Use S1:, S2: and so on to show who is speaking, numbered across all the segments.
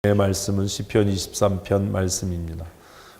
S1: 말씀은 시편 23편 말씀입니다.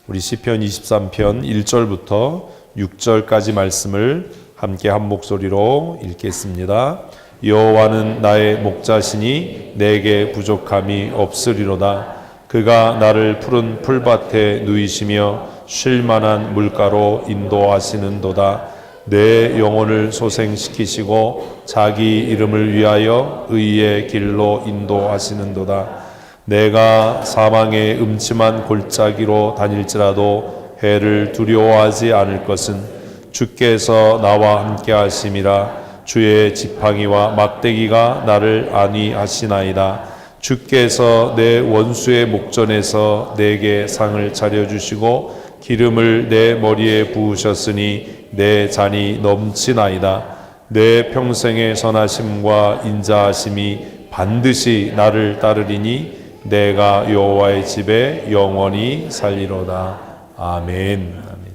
S1: 우리 시편 23편 1절부터 6절까지 말씀을 함께 한 목소리로 읽겠습니다. 여호와는 나의 목자시니 내게 부족함이 없으리로다. 그가 나를 푸른 풀밭에 누이시며 쉴 만한 물가로 인도하시는도다. 내 영혼을 소생시키시고 자기 이름을 위하여 의의 길로 인도하시는도다. 내가 사망의 음침한 골짜기로 다닐지라도 해를 두려워하지 않을 것은 주께서 나와 함께 하심이라. 주의 지팡이와 막대기가 나를 안위하시나이다. 주께서 내 원수의 목전에서 내게 상을 차려주시고 기름을 내 머리에 부으셨으니 내 잔이 넘치나이다. 내 평생의 선하심과 인자하심이 반드시 나를 따르리니 내가 여호와의 집에 영원히 살리로다. 아멘. 아멘.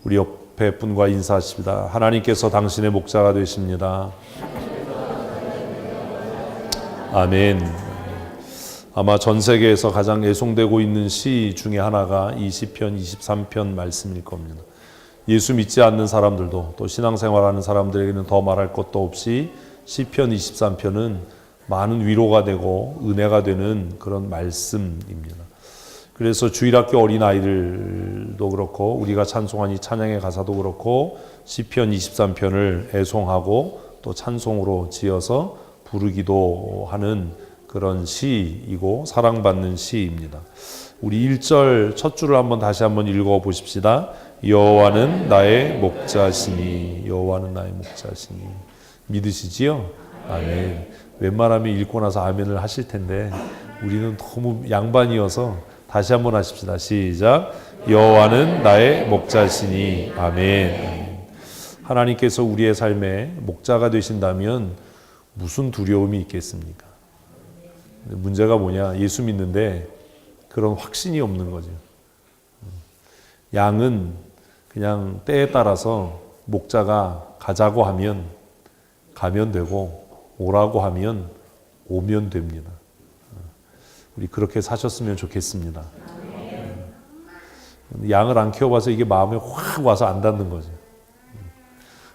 S1: 우리 옆에 분과 인사하십니다. 하나님께서 당신의 목자가 되십니다. 아멘. 아마 전 세계에서 가장 애송되고 있는 시 중에 하나가 이 시편 23편 말씀일 겁니다. 예수 믿지 않는 사람들도 또 신앙생활하는 사람들에게는 더 말할 것도 없이 시편 23편은 많은 위로가 되고 은혜가 되는 그런 말씀입니다. 그래서 주일학교 어린아이들도 그렇고 우리가 찬송한 이 찬양의 가사도 그렇고 시편 23편을 애송하고 또 찬송으로 지어서 부르기도 하는 그런 시이고 사랑받는 시입니다. 우리 1절 첫 줄을 다시 한번 읽어 보십시다. 여호와는 나의 목자시니. 여호와는 나의 목자시니. 믿으시지요? 아멘. 웬만하면 읽고 나서 아멘을 하실 텐데 우리는 너무 양반이어서 다시 한번 하십시다. 시작. 여호와는 나의 목자시니. 아멘. 하나님께서 우리의 삶에 목자가 되신다면 무슨 두려움이 있겠습니까? 문제가 뭐냐? 예수 믿는데 그런 확신이 없는 거죠. 양은 그냥 때에 따라서 목자가 가자고 하면 가면 되고 오라고 하면 오면 됩니다. 우리 그렇게 사셨으면 좋겠습니다. 양을 안 키워봐서 이게 마음에 확 와서 안 닿는 거죠.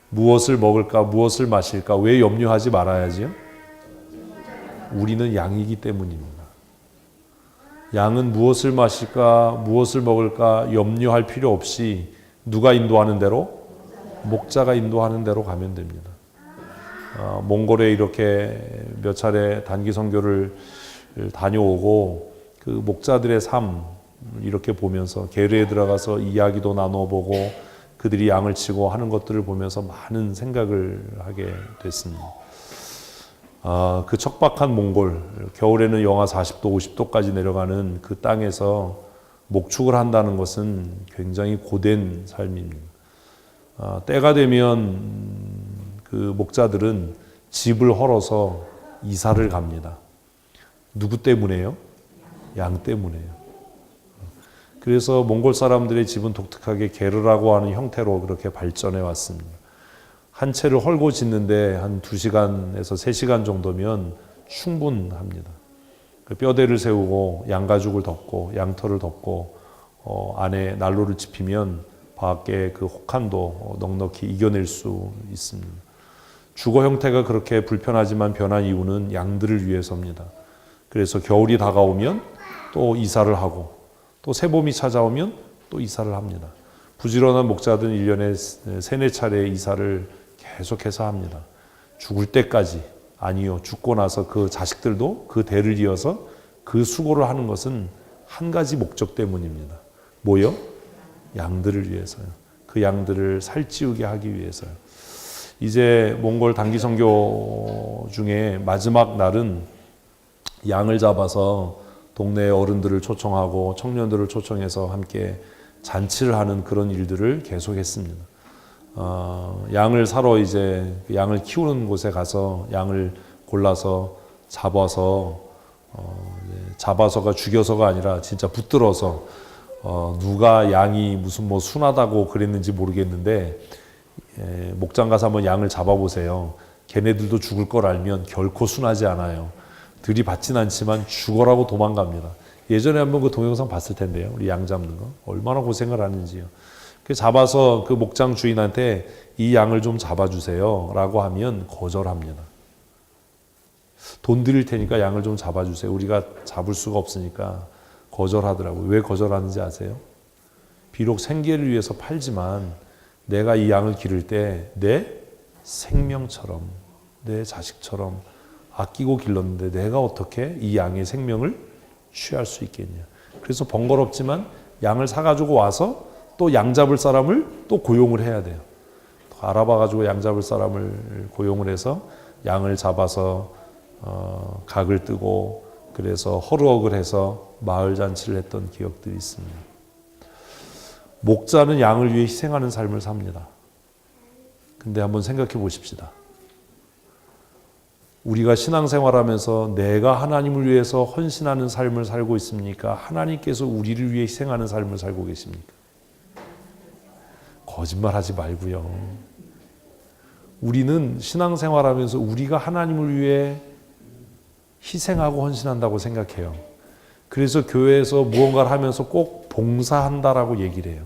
S1: 무엇을 먹을까, 무엇을 마실까, 왜 염려하지 말아야지요? 우리는 양이기 때문입니다. 양은 무엇을 마실까, 무엇을 먹을까 염려할 필요 없이 누가 인도하는 대로? 목자가 인도하는 대로 가면 됩니다. 몽골에 이렇게 몇 차례 단기 선교를 다녀오고 그 목자들의 삶 이렇게 보면서 게르에 들어가서 이야기도 나눠보고 그들이 양을 치고 하는 것들을 보면서 많은 생각을 하게 됐습니다. 그 척박한 몽골, 겨울에는 영하 40도, 50도까지 내려가는 그 땅에서 목축을 한다는 것은 굉장히 고된 삶입니다. 때가 되면 그 목자들은 집을 헐어서 이사를 갑니다. 누구 때문에요? 양 때문에요. 그래서 몽골 사람들의 집은 독특하게 게르라고 하는 형태로 그렇게 발전해 왔습니다. 한 채를 헐고 짓는데 한 2시간에서 3시간 정도면 충분합니다. 뼈대를 세우고 양가죽을 덮고 양털을 덮고 안에 난로를 지피면 밖에 그 혹한도 넉넉히 이겨낼 수 있습니다. 주거 형태가 그렇게 불편하지만 변한 이유는 양들을 위해서입니다. 그래서 겨울이 다가오면 또 이사를 하고 또 새봄이 찾아오면 또 이사를 합니다. 부지런한 목자들은 1년에 3-4차례 이사를 계속해서 합니다. 죽을 때까지. 아니요. 죽고 나서 그 자식들도 그 대를 이어서 그 수고를 하는 것은 한 가지 목적 때문입니다. 뭐요? 양들을 위해서요. 그 양들을 살찌우게 하기 위해서요. 이제 몽골 단기 선교 중에 마지막 날은 양을 잡아서 동네 어른들을 초청하고 청년들을 초청해서 함께 잔치를 하는 그런 일들을 계속했습니다. 양을 사러 이제 양을 키우는 곳에 가서 양을 골라서 잡아서가 죽여서가 아니라 진짜 붙들어서 누가 양이 무슨 순하다고 그랬는지 모르겠는데 목장 가서 한번 양을 잡아보세요. 걔네들도 죽을 걸 알면 결코 순하지 않아요. 들이받진 않지만 죽어라고 도망갑니다. 예전에 한번 그 동영상 봤을 텐데요. 우리 양 잡는 거. 얼마나 고생을 하는지요. 그 잡아서 그 목장 주인한테 이 양을 좀 잡아주세요 라고 하면 거절합니다. 돈 드릴 테니까 양을 좀 잡아주세요. 우리가 잡을 수가 없으니까 거절하더라고요. 왜 거절하는지 아세요? 비록 생계를 위해서 팔지만 내가 이 양을 기를 때 내 생명처럼, 내 자식처럼 아끼고 길렀는데 내가 어떻게 이 양의 생명을 취할 수 있겠냐. 그래서 번거롭지만 양을 사가지고 와서 또 양 잡을 사람을 또 고용을 해야 돼요. 알아봐가지고 양 잡을 사람을 고용을 해서 양을 잡아서 각을 뜨고 그래서 허루억을 해서 마을 잔치를 했던 기억들이 있습니다. 목자는 양을 위해 희생하는 삶을 삽니다. 근데 한번 생각해 보십시다. 우리가 신앙생활하면서 내가 하나님을 위해서 헌신하는 삶을 살고 있습니까? 하나님께서 우리를 위해 희생하는 삶을 살고 계십니까? 거짓말하지 말고요. 우리는 신앙생활하면서 우리가 하나님을 위해 희생하고 헌신한다고 생각해요. 그래서 교회에서 무언가를 하면서 꼭 봉사한다라고 얘기를 해요.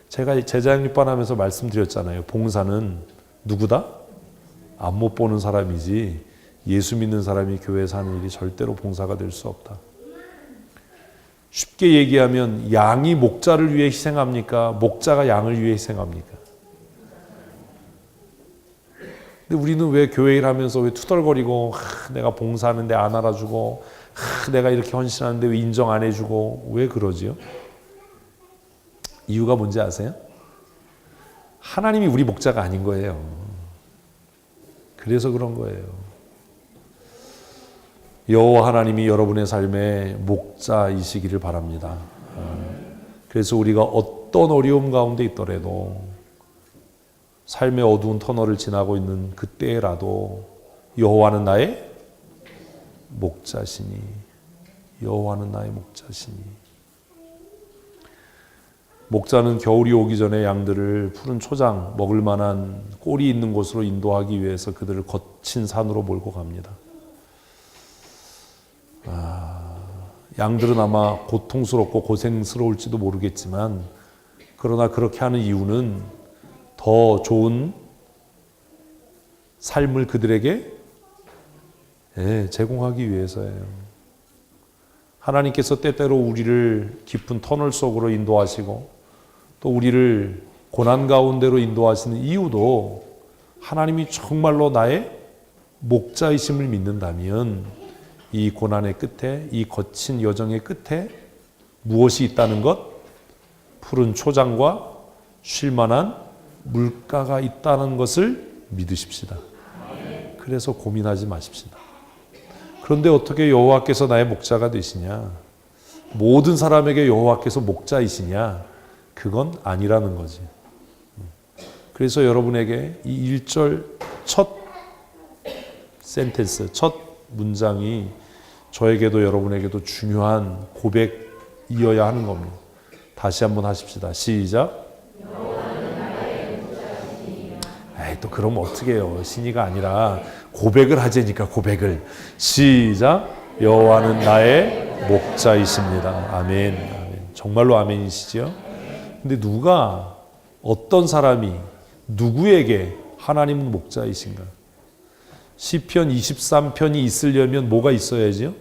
S1: 제가 제자양육반 하면서 말씀드렸잖아요. 봉사는 누구다? 앞못 보는 사람이지 예수 믿는 사람이 교회에서 하는 일이 절대로 봉사가 될 수 없다. 쉽게 얘기하면 양이 목자를 위해 희생합니까? 목자가 양을 위해 희생합니까? 근데 우리는 왜 교회 일하면서 왜 투덜거리고 내가 봉사하는데 안 알아주고 내가 이렇게 헌신하는데 왜 인정 안 해주고 왜 그러지요? 이유가 뭔지 아세요? 하나님이 우리 목자가 아닌 거예요. 그래서 그런 거예요. 여호와 하나님이 여러분의 삶의 목자이시기를 바랍니다. 그래서 우리가 어떤 어려움 가운데 있더라도 삶의 어두운 터널을 지나고 있는 그때라도 여호와는 나의 목자시니, 여호와는 나의 목자시니. 목자는 겨울이 오기 전에 양들을 푸른 초장, 먹을 만한 꼴이 있는 곳으로 인도하기 위해서 그들을 거친 산으로 몰고 갑니다. 양들은 아마 고통스럽고 고생스러울지도 모르겠지만 그러나 그렇게 하는 이유는 더 좋은 삶을 그들에게 제공하기 위해서예요. 하나님께서 때때로 우리를 깊은 터널 속으로 인도하시고 또 우리를 고난 가운데로 인도하시는 이유도 하나님이 정말로 나의 목자이심을 믿는다면 이 고난의 끝에, 이 거친 여정의 끝에 무엇이 있다는 것? 푸른 초장과 쉴만한 물가가 있다는 것을 믿으십시다. 그래서 고민하지 마십시다. 그런데 어떻게 여호와께서 나의 목자가 되시냐? 모든 사람에게 여호와께서 목자이시냐? 그건 아니라는 거지. 그래서 여러분에게 이 1절 첫 센텐스, 첫 문장이 저에게도 여러분에게도 중요한 고백이어야 하는 겁니다. 다시 한번 하십시다. 시작. 또 그럼 어떻게 해요? 신이가 아니라 고백을 하자니까 고백을. 시작. 여호와는 나의 목자이십니다. 아멘. 아멘. 정말로 아멘이시죠? 근데 누가 어떤 사람이 누구에게 하나님은 목자이신가? 시편 23편이 있으려면 뭐가 있어야죠?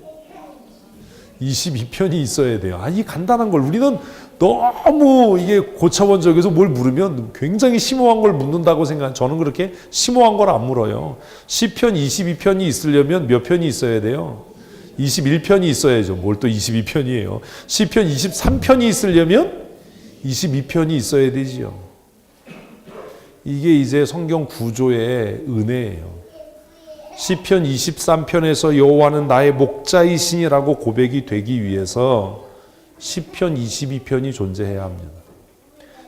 S1: 22편이 있어야 돼요. 이 간단한 걸 우리는 너무 이게 고차원적에서 뭘 물으면 굉장히 심오한 걸 묻는다고 생각. 저는 그렇게 심오한 걸 안 물어요. 시편 22편이 있으려면 몇 편이 있어야 돼요? 21편이 있어야죠. 뭘 또 22편이에요. 시편 23편이 있으려면 22편이 있어야 되지요. 이게 이제 성경 구조의 은혜예요. 시편 23편에서 여호와는 나의 목자이시니라고 고백이 되기 위해서 시편 22편이 존재해야 합니다.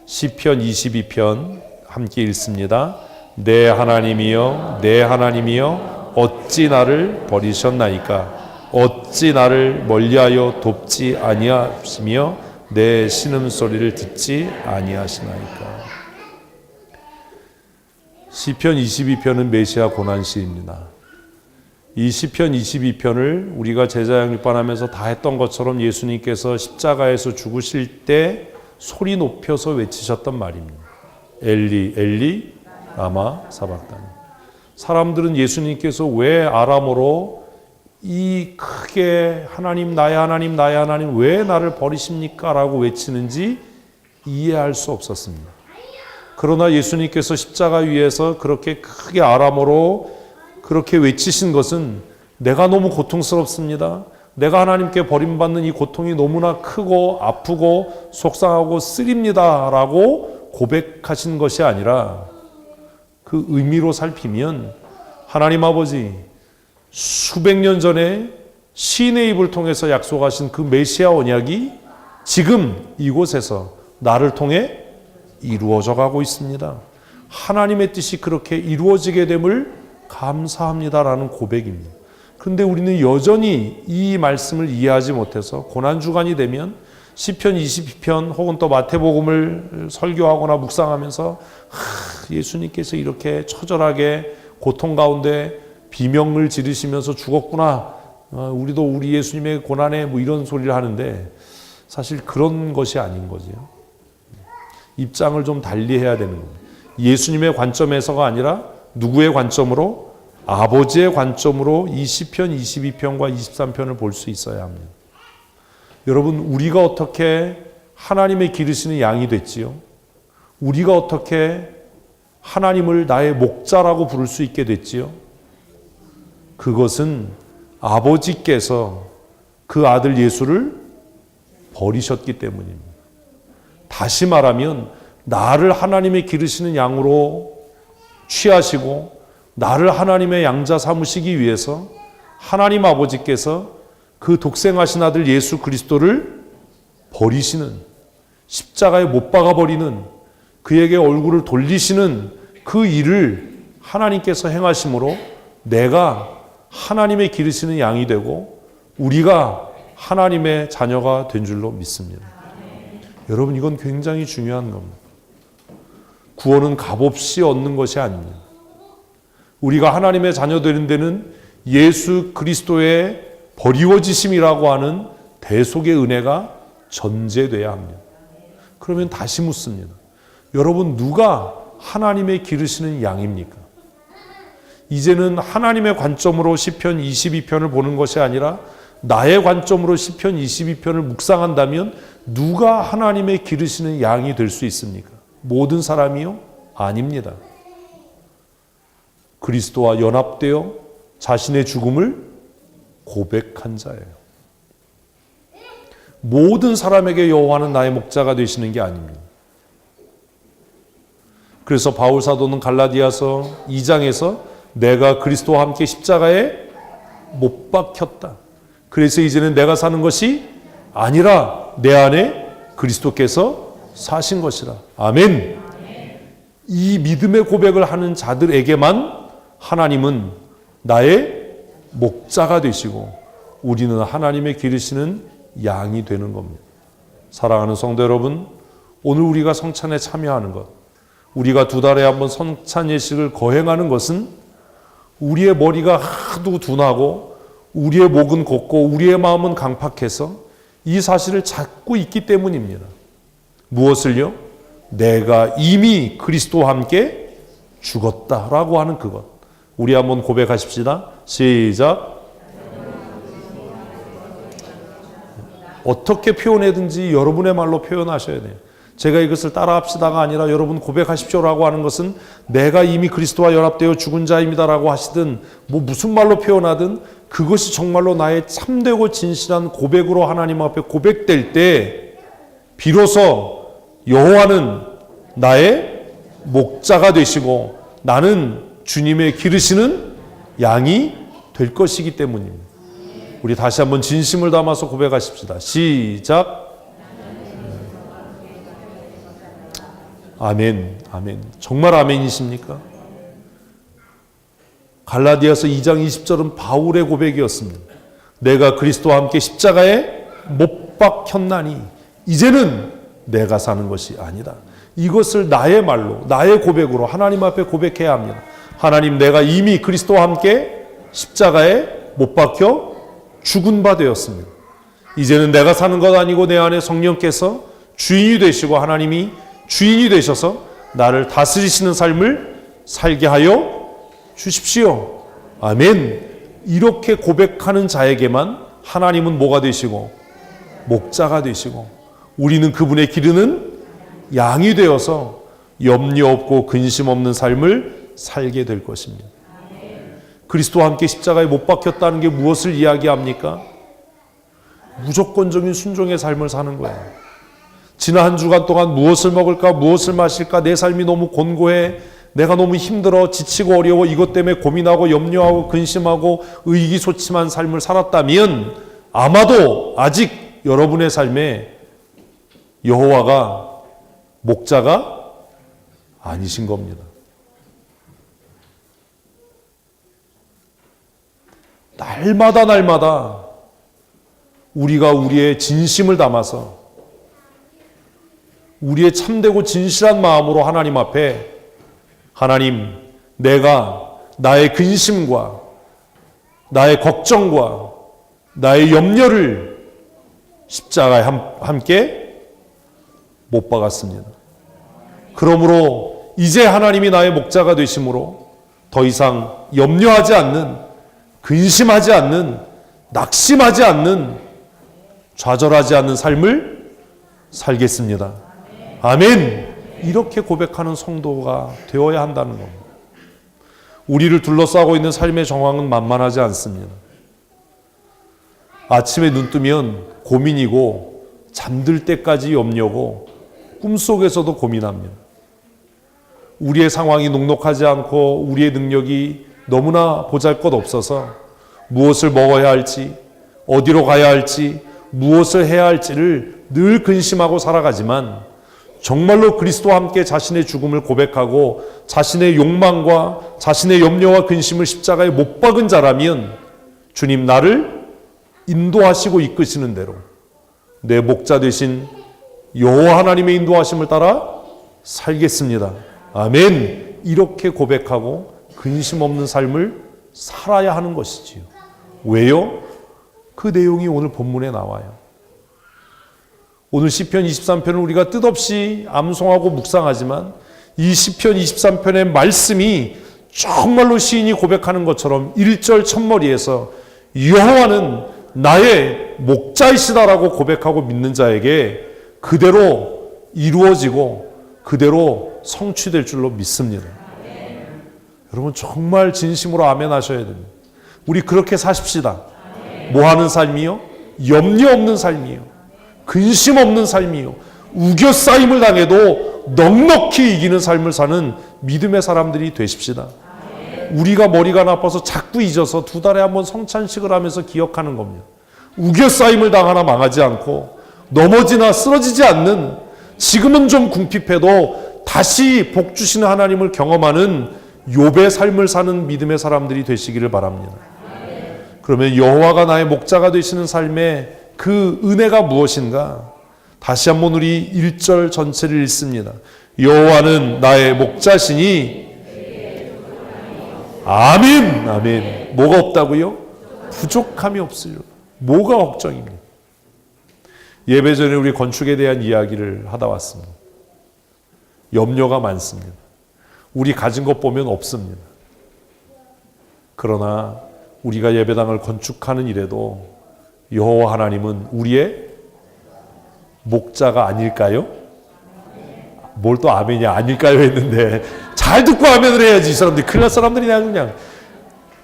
S1: 시편 22편 함께 읽습니다. 내 하나님이여, 내 하나님이여, 어찌 나를 버리셨나이까? 어찌 나를 멀리하여 돕지 아니하시며 내 신음소리를 듣지 아니하시나이까? 시편 22편은 메시아 고난시입니다. 이 시편 22편을 우리가 제자 양육반하면서 다 했던 것처럼 예수님께서 십자가에서 죽으실 때 소리 높여서 외치셨던 말입니다. 엘리 엘리 라마 사박다니. 사람들은 예수님께서 왜 아람어로 이 크게 하나님 나의 하나님 나의 하나님 왜 나를 버리십니까? 라고 외치는지 이해할 수 없었습니다. 그러나 예수님께서 십자가 위에서 그렇게 크게 아람어로 그렇게 외치신 것은 내가 너무 고통스럽습니다. 내가 하나님께 버림받는 이 고통이 너무나 크고 아프고 속상하고 쓰립니다. 라고 고백하신 것이 아니라 그 의미로 살피면 하나님 아버지 수백 년 전에 시인의 입을 통해서 약속하신 그 메시아 언약이 지금 이곳에서 나를 통해 이루어져 가고 있습니다. 하나님의 뜻이 그렇게 이루어지게 됨을 감사합니다라는 고백입니다. 그런데 우리는 여전히 이 말씀을 이해하지 못해서 고난주간이 되면 시편 22편 혹은 또 마태복음을 설교하거나 묵상하면서 예수님께서 이렇게 처절하게 고통 가운데 비명을 지르시면서 죽었구나. 우리도 우리 예수님의 고난에 뭐 이런 소리를 하는데 사실 그런 것이 아닌 거죠. 입장을 좀 달리 해야 되는 겁니다. 예수님의 관점에서가 아니라 누구의 관점으로? 아버지의 관점으로 이 시편 22편과 23편을 볼 수 있어야 합니다. 여러분, 우리가 어떻게 하나님의 기르시는 양이 됐지요? 우리가 어떻게 하나님을 나의 목자라고 부를 수 있게 됐지요? 그것은 아버지께서 그 아들 예수를 버리셨기 때문입니다. 다시 말하면 나를 하나님의 기르시는 양으로 취하시고 나를 하나님의 양자 삼으시기 위해서 하나님 아버지께서 그 독생하신 아들 예수 그리스도를 버리시는, 십자가에 못 박아버리는, 그에게 얼굴을 돌리시는 그 일을 하나님께서 행하심으로 내가 하나님의 기르시는 양이 되고 우리가 하나님의 자녀가 된 줄로 믿습니다. 여러분, 이건 굉장히 중요한 겁니다. 구원은 값없이 얻는 것이 아닙니다. 우리가 하나님의 자녀 되는 데는 예수 그리스도의 버리워지심이라고 하는 대속의 은혜가 전제돼야 합니다. 그러면 다시 묻습니다. 여러분, 누가 하나님의 기르시는 양입니까? 이제는 하나님의 관점으로 시편 22편을 보는 것이 아니라 나의 관점으로 시편 22편을 묵상한다면 누가 하나님의 기르시는 양이 될 수 있습니까? 모든 사람이요? 아닙니다. 그리스도와 연합되어 자신의 죽음을 고백한 자예요. 모든 사람에게 여호와는 나의 목자가 되시는 게 아닙니다. 그래서 바울 사도는 갈라디아서 2장에서 내가 그리스도와 함께 십자가에 못 박혔다. 그래서 이제는 내가 사는 것이 아니라 내 안에 그리스도께서 사신 것이라. 아멘. 이 믿음의 고백을 하는 자들에게만 하나님은 나의 목자가 되시고 우리는 하나님의 기르시는 양이 되는 겁니다. 사랑하는 성도 여러분, 오늘 우리가 성찬에 참여하는 것, 우리가 2달에 한 번 성찬 예식을 거행하는 것은 우리의 머리가 하도 둔하고 우리의 목은 곱고 우리의 마음은 강팍해서 이 사실을 찾고 있기 때문입니다. 무엇을요? 내가 이미 그리스도와 함께 죽었다라고 하는 그것. 우리 한번 고백하십시다. 시작. 어떻게 표현하든지 여러분의 말로 표현하셔야 돼요. 제가 이것을 따라합시다가 아니라 여러분 고백하십시오라고 하는 것은 내가 이미 그리스도와 연합되어 죽은 자입니다라고 하시든 뭐 무슨 말로 표현하든 그것이 정말로 나의 참되고 진실한 고백으로 하나님 앞에 고백될 때 비로소 여호와는 나의 목자가 되시고 나는 주님의 기르시는 양이 될 것이기 때문입니다. 우리 다시 한번 진심을 담아서 고백하십시다. 시작. 아멘, 아멘. 정말 아멘이십니까? 갈라디아서 2장 20절은 바울의 고백이었습니다. 내가 그리스도와 함께 십자가에 못 박혔나니 이제는 내가 사는 것이 아니다. 이것을 나의 말로, 나의 고백으로 하나님 앞에 고백해야 합니다. 하나님, 내가 이미 그리스도와 함께 십자가에 못 박혀 죽은 바 되었습니다. 이제는 내가 사는 것 아니고 내 안에 성령께서 주인이 되시고 하나님이 주인이 되셔서 나를 다스리시는 삶을 살게 하여 주십시오. 아멘. 이렇게 고백하는 자에게만 하나님은 뭐가 되시고 목자가 되시고 우리는 그분의 기르는 양이 되어서 염려 없고 근심 없는 삶을 살게 될 것입니다. 그리스도와 함께 십자가에 못 박혔다는 게 무엇을 이야기합니까? 무조건적인 순종의 삶을 사는 거예요. 지난 한 주간 동안 무엇을 먹을까, 무엇을 마실까, 내 삶이 너무 곤고해, 내가 너무 힘들어, 지치고 어려워, 이것 때문에 고민하고 염려하고 근심하고 의기소침한 삶을 살았다면 아마도 아직 여러분의 삶에 여호와가 목자가 아니신 겁니다. 날마다 우리가 우리의 진심을 담아서 우리의 참되고 진실한 마음으로 하나님 앞에 하나님, 내가 나의 근심과 나의 걱정과 나의 염려를 십자가에 함께 못 박았습니다. 그러므로 이제 하나님이 나의 목자가 되심으로 더 이상 염려하지 않는, 근심하지 않는, 낙심하지 않는, 좌절하지 않는 삶을 살겠습니다. 아멘. 이렇게 고백하는 성도가 되어야 한다는 겁니다. 우리를 둘러싸고 있는 삶의 정황은 만만하지 않습니다. 아침에 눈 뜨면 고민이고 잠들 때까지 염려고 꿈속에서도 고민합니다. 우리의 상황이 녹록하지 않고 우리의 능력이 너무나 보잘것없어서 무엇을 먹어야 할지, 어디로 가야 할지, 무엇을 해야 할지를 늘 근심하고 살아가지만 정말로 그리스도와 함께 자신의 죽음을 고백하고 자신의 욕망과 자신의 염려와 근심을 십자가에 못 박은 자라면 주님, 나를 인도하시고 이끄시는 대로 내 목자 되신 여호와 하나님의 인도하심을 따라 살겠습니다. 아멘. 이렇게 고백하고 근심 없는 삶을 살아야 하는 것이지요. 왜요? 그 내용이 오늘 본문에 나와요. 오늘 시편 23편을 우리가 뜻없이 암송하고 묵상하지만 이 시편 23편의 말씀이 정말로 시인이 고백하는 것처럼 1절 첫머리에서 여호와는 나의 목자이시다라고 고백하고 믿는 자에게 그대로 이루어지고 그대로 성취될 줄로 믿습니다. 여러분 정말 진심으로 아멘 하셔야 됩니다. 우리 그렇게 사십시다. 뭐 하는 삶이요? 염려 없는 삶이요. 근심 없는 삶이요. 우겨싸임을 당해도 넉넉히 이기는 삶을 사는 믿음의 사람들이 되십시다. 우리가 머리가 나빠서 자꾸 잊어서 2달에 한 번 성찬식을 하면서 기억하는 겁니다. 우겨싸임을 당하나 망하지 않고 넘어지나 쓰러지지 않는, 지금은 좀 궁핍해도 다시 복 주시는 하나님을 경험하는 욥의 삶을 사는 믿음의 사람들이 되시기를 바랍니다. 그러면 여호와가 나의 목자가 되시는 삶의 그 은혜가 무엇인가? 다시 한번 우리 1절 전체를 읽습니다. 여호와는 나의 목자시니 아멘. 아멘. 뭐가 없다고요? 부족함이 없으리로다. 뭐가 걱정입니까? 예배 전에 우리 건축에 대한 이야기를 하다 왔습니다. 염려가 많습니다. 우리 가진 것 보면 없습니다. 그러나 우리가 예배당을 건축하는 일에도 여호와 하나님은 우리의 목자가 아닐까요? 뭘 또 아멘이 아닐까요 했는데 잘 듣고 아멘을 해야지. 이 사람들이 큰일 날 사람들이 그냥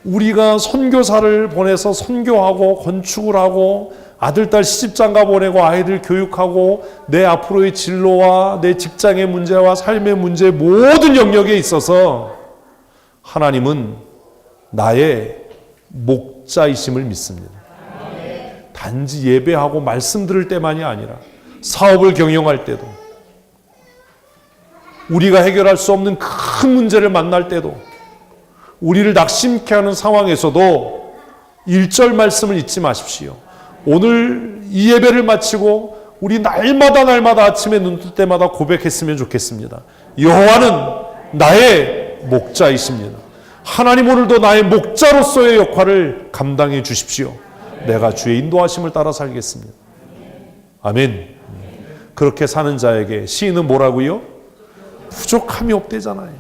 S1: 우리가 선교사를 보내서 선교하고 건축을 하고 아들, 딸 시집장가 보내고 아이들 교육하고 내 앞으로의 진로와 내 직장의 문제와 삶의 문제 모든 영역에 있어서 하나님은 나의 목자이심을 믿습니다. 단지 예배하고 말씀 들을 때만이 아니라 사업을 경영할 때도, 우리가 해결할 수 없는 큰 문제를 만날 때도, 우리를 낙심케 하는 상황에서도 1절 말씀을 잊지 마십시오. 오늘 이 예배를 마치고 우리 날마다 아침에 눈 뜰 때마다 고백했으면 좋겠습니다. 여호와는 나의 목자이십니다. 하나님 오늘도 나의 목자로서의 역할을 감당해 주십시오. 내가 주의 인도하심을 따라 살겠습니다. 아멘. 그렇게 사는 자에게 시인은 뭐라고요? 부족함이 없대잖아요.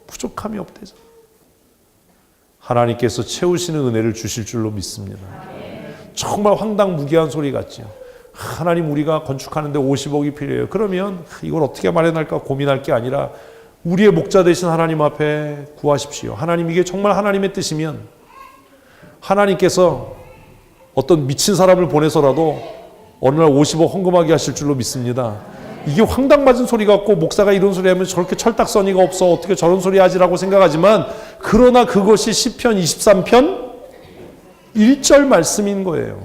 S1: 부족함이 없대잖아요. 하나님께서 채우시는 은혜를 주실 줄로 믿습니다. 정말 황당무계한 소리 같죠. 하나님, 우리가 건축하는데 50억이 필요해요. 그러면 이걸 어떻게 마련할까 고민할 게 아니라 우리의 목자 되신 하나님 앞에 구하십시오. 하나님, 이게 정말 하나님의 뜻이면 하나님께서 어떤 미친 사람을 보내서라도 어느 날 50억 헌금하게 하실 줄로 믿습니다. 이게 황당맞은 소리 같고, 목사가 이런 소리 하면 저렇게 철딱서니가 없어, 어떻게 저런 소리 하지라고 생각하지만, 그러나 그것이 시편 23편 1절 말씀인 거예요.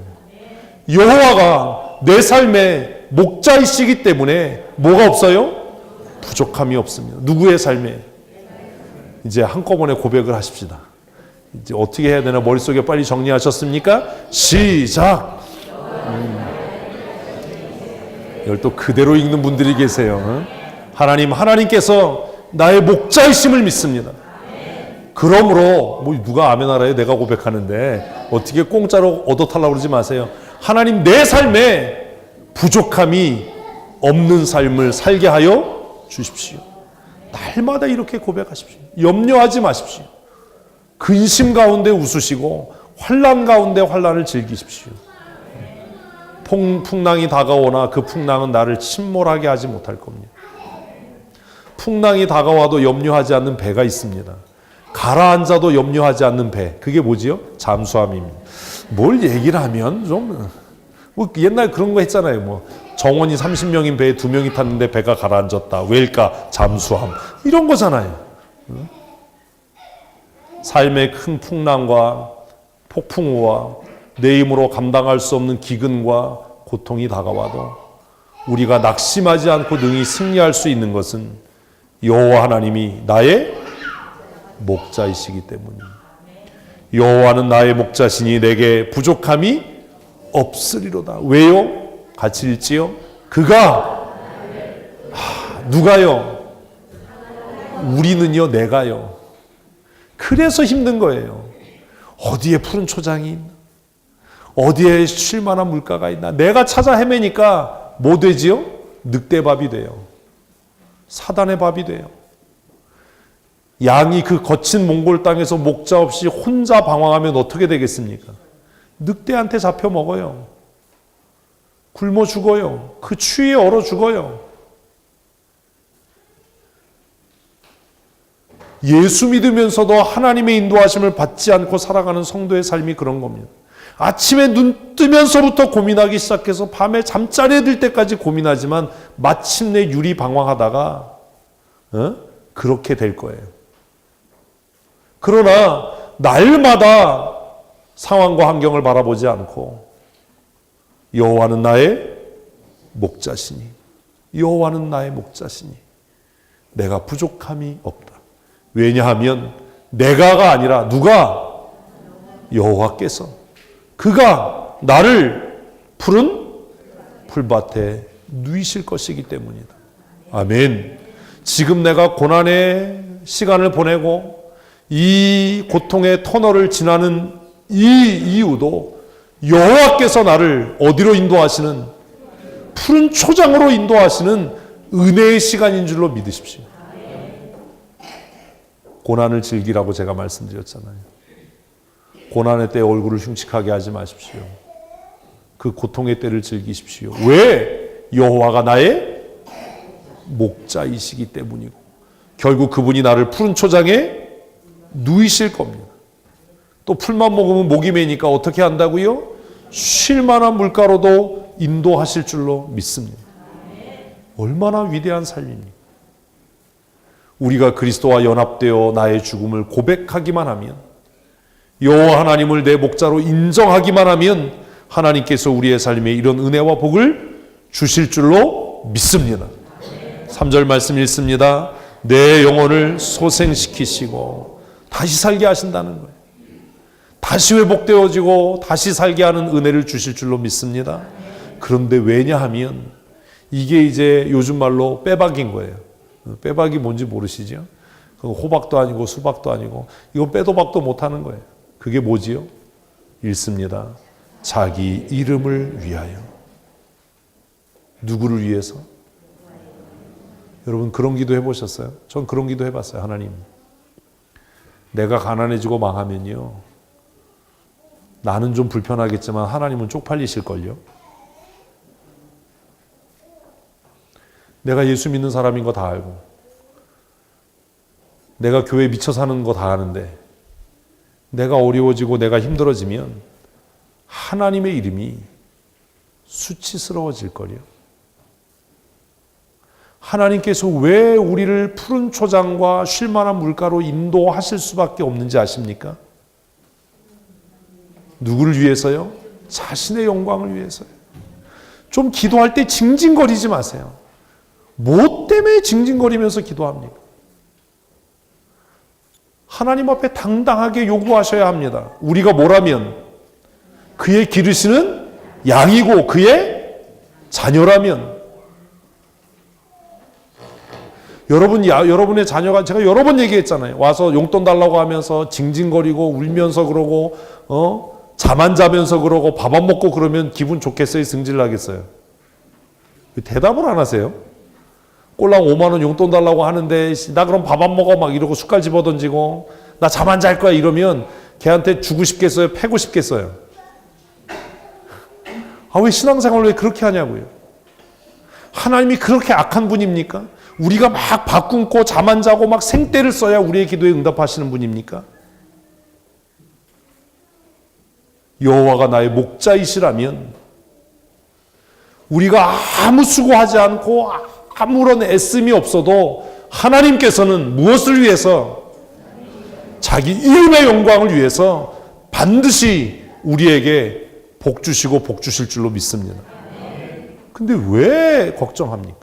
S1: 여호와가 내 삶의 목자이시기 때문에 뭐가 없어요? 부족함이 없습니다. 누구의 삶에? 이제 한꺼번에 고백을 하십시다. 이제 어떻게 해야 되나 머릿속에 빨리 정리하셨습니까? 시작! 이걸 또 그대로 읽는 분들이 계세요. 하나님께서 나의 목자이심을 믿습니다. 그러므로 뭐 누가 아멘 알아요? 내가 고백하는데 어떻게 공짜로 얻어달라고 그러지 마세요. 하나님, 내 삶에 부족함이 없는 삶을 살게 하여 주십시오. 날마다 이렇게 고백하십시오. 염려하지 마십시오. 근심 가운데 웃으시고 환난 가운데 환난을 즐기십시오. 풍랑이 다가오나 그 풍랑은 나를 침몰하게 하지 못할 겁니다. 풍랑이 다가와도 염려하지 않는 배가 있습니다. 가라앉아도 염려하지 않는 배. 그게 뭐지요? 잠수함입니다. 뭘 얘기를 하면 좀, 뭐 옛날 그런 거 했잖아요. 뭐 정원이 30명인 배에 2명이 탔는데 배가 가라앉았다. 왜일까? 잠수함. 이런 거잖아요. 삶의 큰 풍랑과 폭풍우와 내 힘으로 감당할 수 없는 기근과 고통이 다가와도 우리가 낙심하지 않고 능히 승리할 수 있는 것은 여호와 하나님이 나의 목자이시기 때문입니다. 여호와는 나의 목자시니 내게 부족함이 없으리로다. 왜요? 같이 읽지요. 그가 누가요? 우리는요, 내가요. 그래서 힘든 거예요. 어디에 푸른 초장이 있나? 어디에 쉴 만한 물가가 있나? 내가 찾아 헤매니까 뭐 되지요? 늑대밥이 돼요. 사단의 밥이 돼요. 양이 그 거친 몽골 땅에서 목자 없이 혼자 방황하면 어떻게 되겠습니까? 늑대한테 잡혀 먹어요. 굶어 죽어요. 그 추위에 얼어 죽어요. 예수 믿으면서도 하나님의 인도하심을 받지 않고 살아가는 성도의 삶이 그런 겁니다. 아침에 눈 뜨면서부터 고민하기 시작해서 밤에 잠자리에 들 때까지 고민하지만 마침내 유리방황하다가 그렇게 될 거예요. 그러나 날마다 상황과 환경을 바라보지 않고 여호와는 나의 목자시니, 여호와는 나의 목자시니 내가 부족함이 없다. 왜냐하면 내가가 아니라 누가? 여호와께서, 그가 나를 푸른 풀밭에 누이실 것이기 때문이다. 아멘. 지금 내가 고난의 시간을 보내고 이 고통의 터널을 지나는 이 이유도 여호와께서 나를 어디로 인도하시는, 푸른 초장으로 인도하시는 은혜의 시간인 줄로 믿으십시오. 고난을 즐기라고 제가 말씀드렸잖아요. 고난의 때 얼굴을 흉측하게 하지 마십시오. 그 고통의 때를 즐기십시오. 왜? 여호와가 나의 목자이시기 때문이고 결국 그분이 나를 푸른 초장에 누이실 겁니다. 또 풀만 먹으면 목이 메니까 어떻게 한다고요? 쉴 만한 물가로도 인도하실 줄로 믿습니다. 얼마나 위대한 삶입니까? 우리가 그리스도와 연합되어 나의 죽음을 고백하기만 하면, 여호와 하나님을 내 목자로 인정하기만 하면 하나님께서 우리의 삶에 이런 은혜와 복을 주실 줄로 믿습니다. 3절 말씀 읽습니다. 내 영혼을 소생시키시고 다시 살게 하신다는 거예요. 다시 회복되어지고 다시 살게 하는 은혜를 주실 줄로 믿습니다. 그런데 왜냐하면 이게 이제 요즘 말로 빼박인 거예요. 빼박이 뭔지 모르시죠? 호박도 아니고 수박도 아니고 이건 빼도 박도 못하는 거예요. 그게 뭐지요? 읽습니다. 자기 이름을 위하여. 누구를 위해서? 여러분 그런 기도 해보셨어요? 전 그런 기도 해봤어요. 하나님, 내가 가난해지고 망하면요, 나는 좀 불편하겠지만 하나님은 쪽팔리실걸요? 내가 예수 믿는 사람인 거 다 알고 내가 교회에 미쳐 사는 거 다 아는데 내가 어려워지고 내가 힘들어지면 하나님의 이름이 수치스러워질걸요? 하나님께서 왜 우리를 푸른 초장과 쉴만한 물가로 인도하실 수밖에 없는지 아십니까? 누구를 위해서요? 자신의 영광을 위해서요. 좀 기도할 때 징징거리지 마세요. 뭐 때문에 징징거리면서 기도합니까? 하나님 앞에 당당하게 요구하셔야 합니다. 우리가 뭐라면 그의 기르시는 양이고 그의 자녀라면, 여러분의 자녀가, 제가 여러 번 얘기했잖아요. 와서 용돈 달라고 하면서 징징거리고 울면서 그러고 잠 안 자면서 그러고 밥 안 먹고 그러면 기분 좋겠어요? 승질 나겠어요? 대답을 안 하세요? 꼴랑 5만 원 용돈 달라고 하는데 나 그럼 밥 안 먹어 막 이러고 숟갈 집어던지고 나 잠 안 잘 거야 이러면 걔한테 주고 싶겠어요? 패고 싶겠어요? 왜 신앙생활을 왜 그렇게 하냐고요? 하나님이 그렇게 악한 분입니까? 우리가 막 밥 굶고 잠 안 자고 막 생떼를 써야 우리의 기도에 응답하시는 분입니까? 여호와가 나의 목자이시라면 우리가 아무 수고하지 않고 아무런 애씀이 없어도 하나님께서는 무엇을 위해서? 자기 이름의 영광을 위해서 반드시 우리에게 복 주시고 복 주실 줄로 믿습니다. 근데 왜 걱정합니까?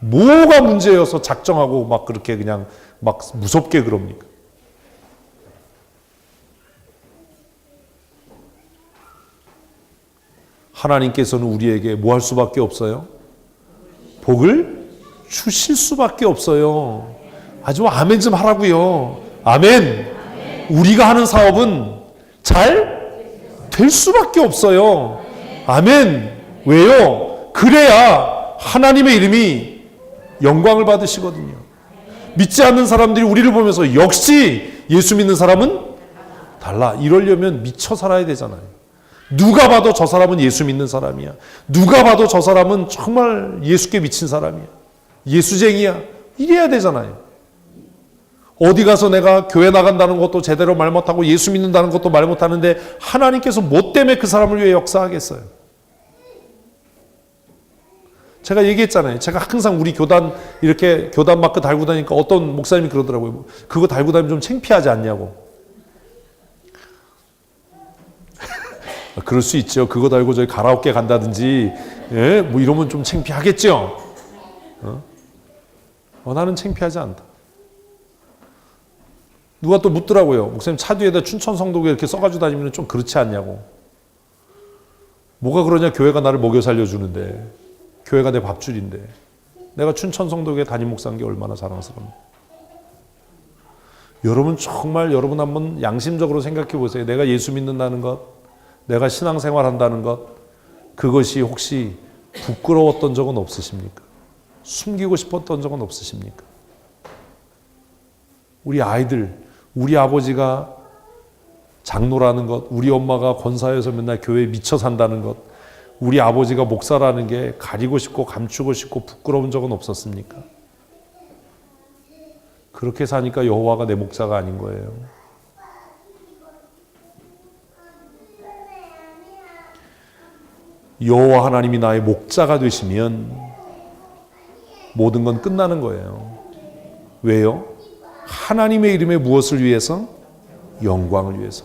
S1: 뭐가 문제여서 작정하고 막 그렇게 그냥 막 무섭게 그럽니까? 하나님께서는 우리에게 뭐 할 수밖에 없어요? 복을 주실 수밖에 없어요. 아주 아멘 좀 하라고요. 아멘. 우리가 하는 사업은 잘 될 수밖에 없어요. 아멘. 왜요? 그래야 하나님의 이름이 영광을 받으시거든요. 믿지 않는 사람들이 우리를 보면서 역시 예수 믿는 사람은 달라. 이러려면 미쳐 살아야 되잖아요. 누가 봐도 저 사람은 예수 믿는 사람이야. 누가 봐도 저 사람은 정말 예수께 미친 사람이야. 예수쟁이야. 이래야 되잖아요. 어디 가서 내가 교회 나간다는 것도 제대로 말 못하고 예수 믿는다는 것도 말 못하는데 하나님께서 뭐 때문에 그 사람을 위해 역사하겠어요? 제가 얘기했잖아요. 제가 항상 우리 교단 이렇게 교단 마크 달고 다니니까 어떤 목사님이 그러더라고요. 그거 달고 다니면 좀 창피하지 않냐고. 그럴 수 있죠. 그거 달고 저희 가라오케 간다든지, 예? 뭐 이러면 좀 창피하겠죠. 나는 창피하지 않다. 누가 또 묻더라고요. 목사님 차 뒤에다 춘천 성도교 이렇게 써가지고 다니면 좀 그렇지 않냐고. 뭐가 그러냐? 교회가 나를 먹여 살려주는데, 교회가 내 밥줄인데, 내가 춘천 성도교회 담임 목사인 게 얼마나 자랑스럽냐. 여러분 정말 여러분 한번 양심적으로 생각해 보세요. 내가 예수 믿는다는 것, 내가 신앙생활 한다는 것, 그것이 혹시 부끄러웠던 적은 없으십니까? 숨기고 싶었던 적은 없으십니까? 우리 아이들, 우리 아버지가 장로라는 것, 우리 엄마가 권사여서 맨날 교회에 미쳐 산다는 것, 우리 아버지가 목사라는 게 가리고 싶고 감추고 싶고 부끄러운 적은 없었습니까? 그렇게 사니까 여호와가 내 목자가 아닌 거예요. 여호와 하나님이 나의 목자가 되시면 모든 건 끝나는 거예요. 왜요? 하나님의 이름에 무엇을 위해서? 영광을 위해서.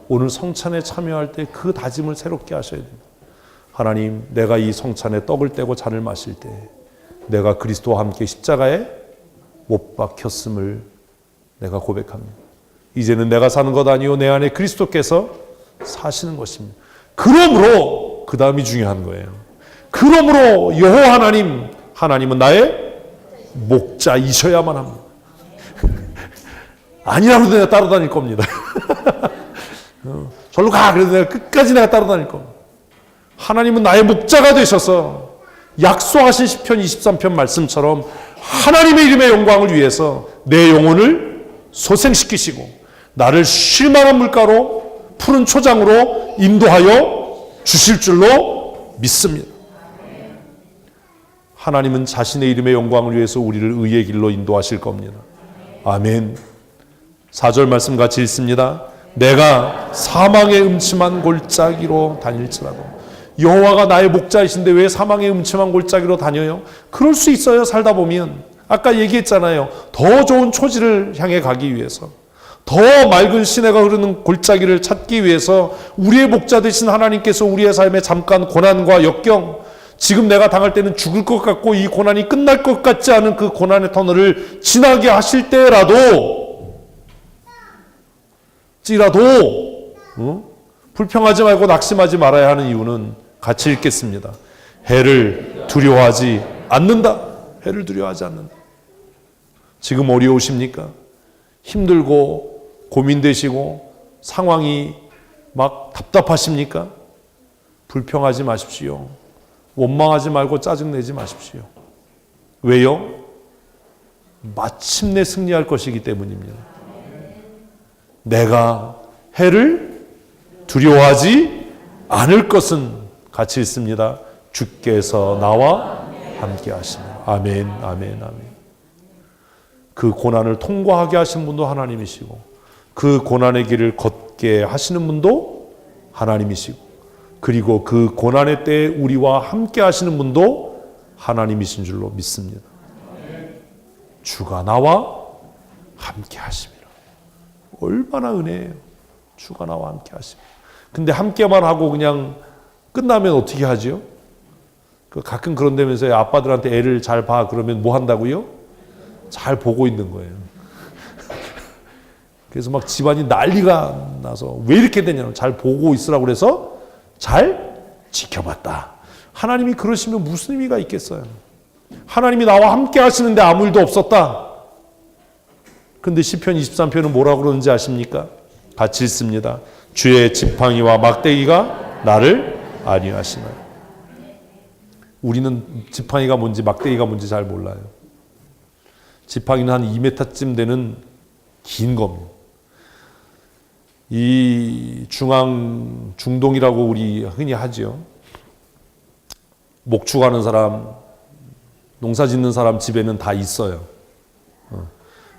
S1: 오늘 성찬에 참여할 때 그 다짐을 새롭게 하셔야 됩니다. 하나님, 내가 이 성찬에 떡을 떼고 잔을 마실 때 내가 그리스도와 함께 십자가에 못 박혔음을 내가 고백합니다. 이제는 내가 사는 것 아니요 내 안에 그리스도께서 사시는 것입니다. 그러므로 그 다음이 중요한 거예요. 그러므로 여호와 하나님은 나의 목자이셔야만 합니다. 아니라고 내가 따라다닐 겁니다. 절로 가. 그래도 내가 끝까지 내가 따라다닐 겁니다. 하나님은 나의 목자가 되셔서 약속하신 시편 23편 말씀처럼 하나님의 이름의 영광을 위해서 내 영혼을 소생시키시고 나를 쉴만한 물가로 푸른 초장으로 인도하여 주실 줄로 믿습니다. 하나님은 자신의 이름의 영광을 위해서 우리를 의의 길로 인도하실 겁니다. 아멘. 4절 말씀 같이 읽습니다. 내가 사망의 음침한 골짜기로 다닐지라도. 여호와가 나의 목자이신데 왜 사망의 음침한 골짜기로 다녀요? 그럴 수 있어요. 살다 보면. 아까 얘기했잖아요. 더 좋은 초지를 향해 가기 위해서, 더 맑은 시내가 흐르는 골짜기를 찾기 위해서 우리의 목자 되신 하나님께서 우리의 삶에 잠깐 고난과 역경, 지금 내가 당할 때는 죽을 것 같고 이 고난이 끝날 것 같지 않은 그 고난의 터널을 지나게 하실 때라도 불평하지 말고 낙심하지 말아야 하는 이유는 같이 읽겠습니다. 해를 두려워하지 않는다. 해를 두려워하지 않는다. 지금 어려우십니까? 힘들고 고민되시고 상황이 막 답답하십니까? 불평하지 마십시오. 원망하지 말고 짜증내지 마십시오. 왜요? 마침내 승리할 것이기 때문입니다. 내가 해를 두려워하지 않을 것은 같이 있습니다. 주께서 나와 함께 하시며. 아멘, 아멘, 아멘. 그 고난을 통과하게 하신 분도 하나님이시고 그 고난의 길을 걷게 하시는 분도 하나님이시고 그리고 그 고난의 때에 우리와 함께 하시는 분도 하나님이신 줄로 믿습니다. 주가 나와 함께 하심이라. 얼마나 은혜예요. 주가 나와 함께 하십니다. 근데 함께만 하고 그냥 끝나면 어떻게 하죠? 가끔 그런 데면서 아빠들한테 애를 잘 봐 그러면 뭐 한다고요? 잘 보고 있는 거예요. 그래서 막 집안이 난리가 나서 왜 이렇게 되냐면 잘 보고 있으라고 그래서 잘 지켜봤다. 하나님이 그러시면 무슨 의미가 있겠어요? 하나님이 나와 함께 하시는데 아무 일도 없었다. 근데 시편 23편은 뭐라고 그러는지 아십니까? 같이 읽습니다. 주의 지팡이와 막대기가 나를 안위하시나요? 우리는 지팡이가 뭔지 막대기가 뭔지 잘 몰라요. 지팡이는 한 2m쯤 되는 긴 겁니다. 이 중동이라고 우리 흔히 하죠. 목축하는 사람, 농사 짓는 사람 집에는 다 있어요.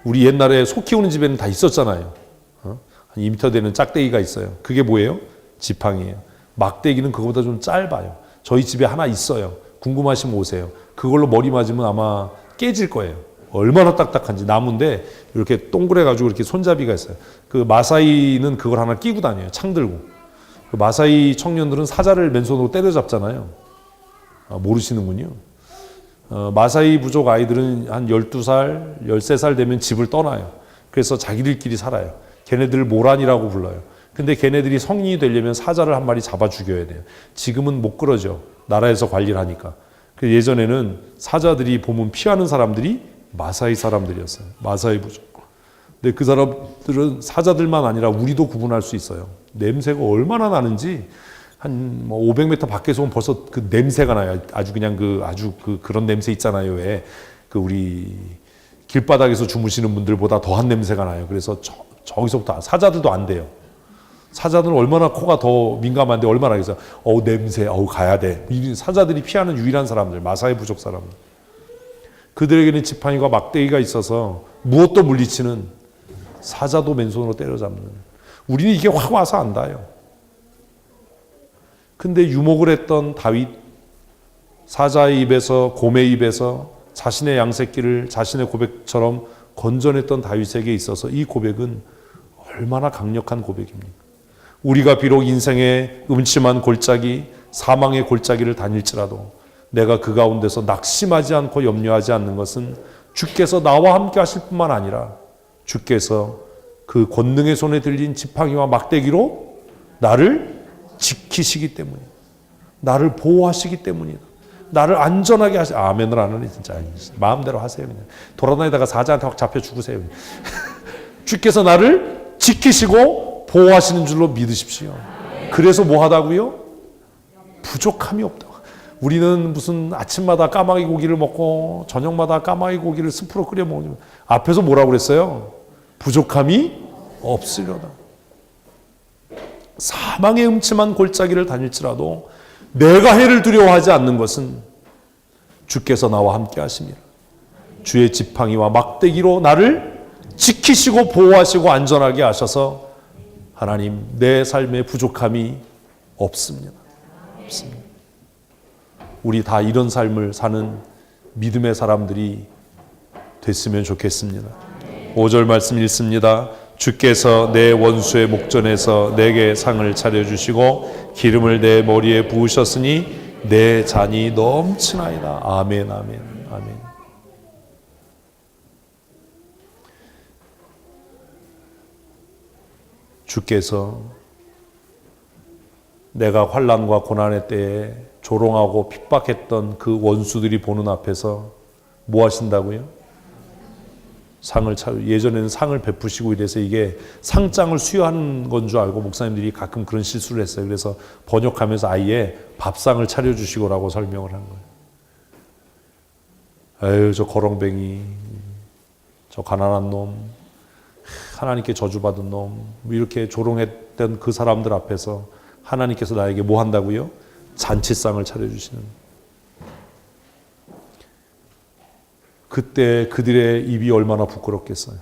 S1: 우리 옛날에 소 키우는 집에는 다 있었잖아요. 한 2m 되는 짝대기가 있어요. 그게 뭐예요? 지팡이에요. 막대기는 그거보다 좀 짧아요. 저희 집에 하나 있어요. 궁금하시면 오세요. 그걸로 머리 맞으면 아마 깨질 거예요. 얼마나 딱딱한지. 나무인데 이렇게 동그래가지고 이렇게 손잡이가 있어요. 그 마사이는 그걸 하나 끼고 다녀요. 창 들고. 그 마사이 청년들은 사자를 맨손으로 때려잡잖아요. 모르시는군요. 마사이 부족 아이들은 한 12살, 13살 되면 집을 떠나요. 그래서 자기들끼리 살아요. 걔네들을 모란이라고 불러요. 근데 걔네들이 성인이 되려면 사자를 한 마리 잡아 죽여야 돼요. 지금은 못 그러죠. 나라에서 관리를 하니까. 예전에는 사자들이 보면 피하는 사람들이 마사이 사람들이었어요. 마사이 부족. 근데 그 사람들은 사자들만 아니라 우리도 구분할 수 있어요. 냄새가 얼마나 나는지 한 500m 밖에서 오면 벌써 그 냄새가 나요. 아주 그냥 그런 냄새 있잖아요. 왜 그 우리 길바닥에서 주무시는 분들보다 더한 냄새가 나요. 그래서 저기서부터 사자들도 안 돼요. 사자들은 얼마나 코가 더 민감한데 얼마나 그래서 냄새 가야 돼. 사자들이 피하는 유일한 사람들, 마사이 부족 사람들. 그들에게는 지팡이와 막대기가 있어서 무엇도 물리치는, 사자도 맨손으로 때려잡는. 우리는 이게 확 와서 안 닿아요. 근데 유목을 했던 다윗, 사자의 입에서, 곰의 입에서 자신의 양새끼를 자신의 고백처럼 건져냈던 다윗에게 있어서 이 고백은 얼마나 강력한 고백입니까? 우리가 비록 인생의 음침한 골짜기, 사망의 골짜기를 다닐지라도 내가 그 가운데서 낙심하지 않고 염려하지 않는 것은 주께서 나와 함께 하실 뿐만 아니라 주께서 그 권능의 손에 들린 지팡이와 막대기로 나를 지키시기 때문이다. 나를 보호하시기 때문이다. 나를 안전하게 아멘을 안 하니 진짜 마음대로 하세요. 그냥 돌아다니다가 사자한테 확 잡혀 죽으세요. 주께서 나를 지키시고 보호하시는 줄로 믿으십시오. 그래서 뭐 하다고요? 부족함이 없다. 우리는 무슨 아침마다 까마귀 고기를 먹고 저녁마다 까마귀 고기를 스프로 끓여 먹으면 앞에서 뭐라고 그랬어요? 부족함이 없으려다. 사망의 음침한 골짜기를 다닐지라도 내가 해를 두려워하지 않는 것은 주께서 나와 함께 하십니다. 주의 지팡이와 막대기로 나를 지키시고 보호하시고 안전하게 하셔서 하나님 내 삶에 부족함이 없습니다. 없습니다. 우리 다 이런 삶을 사는 믿음의 사람들이 됐으면 좋겠습니다. 5절 말씀 읽습니다. 주께서 내 원수의 목전에서 내게 상을 차려주시고 기름을 내 머리에 부으셨으니 내 잔이 넘치나이다. 아멘, 아멘, 아멘. 주께서 내가 환난과 고난의 때에 조롱하고 핍박했던 그 원수들이 보는 앞에서 뭐 하신다고요? 예전에는 상을 베푸시고 이래서 이게 상장을 수여하는 건 줄 알고 목사님들이 가끔 그런 실수를 했어요. 그래서 번역하면서 아예 밥상을 차려주시고라고 설명을 한 거예요. 아유, 저 거렁뱅이, 저 가난한 놈, 하나님께 저주받은 놈, 이렇게 조롱했던 그 사람들 앞에서 하나님께서 나에게 뭐 한다고요? 잔치상을 차려주시는. 그때 그들의 입이 얼마나 부끄럽겠어요.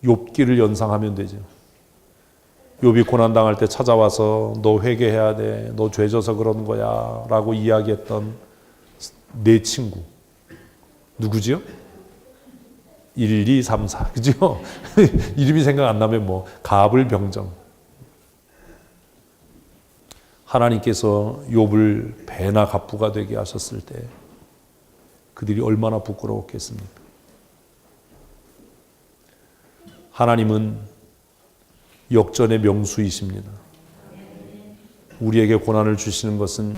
S1: 욥기를 연상하면 되죠. 욥이 고난당할 때 찾아와서 너 회개해야 돼, 너 죄져서 그러는 거야 라고 이야기했던 내 친구 누구지요? 1, 2, 3, 4 그죠? 이름이 생각 안 나면 뭐 가불병정. 하나님께서 욥을 배나 갑부가 되게 하셨을 때 그들이 얼마나 부끄러웠겠습니까? 하나님은 역전의 명수이십니다. 우리에게 고난을 주시는 것은